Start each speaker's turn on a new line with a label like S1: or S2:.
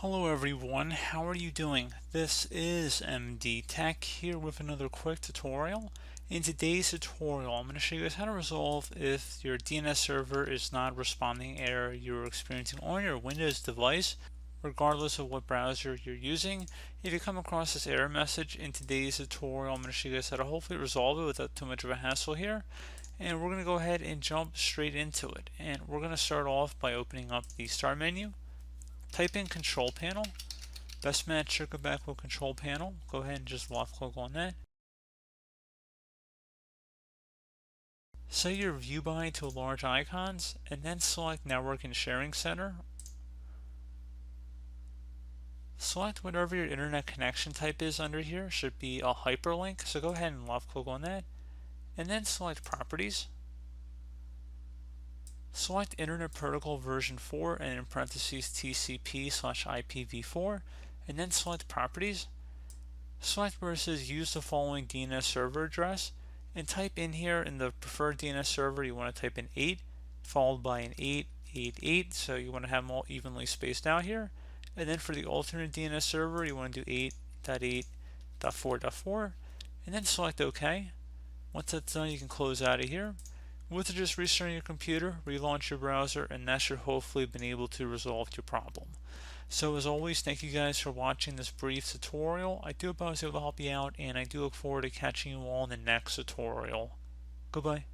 S1: Hello everyone, how are you doing? This is MD Tech here with another quick tutorial. In today's tutorial, I'm going to show you guys how to resolve if your DNS server is not responding error you're experiencing on your Windows device, regardless of what browser you're using. If you come across this error message in today's tutorial, I'm going to show you guys how to hopefully resolve it without too much of a hassle here. And we're going to go ahead and jump straight into it. And we're going to start off by opening up the Start menu. Type in Control Panel. Best match should go back with Control Panel. Go ahead and just left click on that. Set your view by to large icons and then select Network and Sharing Center. Select whatever your internet connection type is under here. Should be a hyperlink, so go ahead and left click on that and then select Properties. Select Internet Protocol version 4 and in parentheses TCP/IPv4 and then select Properties. Select where it says use the following DNS server address and type in here in the preferred DNS server you want to type in 8 followed by an 888, so you want to have them all evenly spaced out here. And then for the alternate DNS server you want to do 8.8.4.4 and then select OK. Once that's done you can close out of here. With just restarting your computer, relaunch your browser, and that should hopefully have been able to resolve your problem. So as always, thank you guys for watching this brief tutorial. I do hope I was able to help you out, and I do look forward to catching you all in the next tutorial. Goodbye.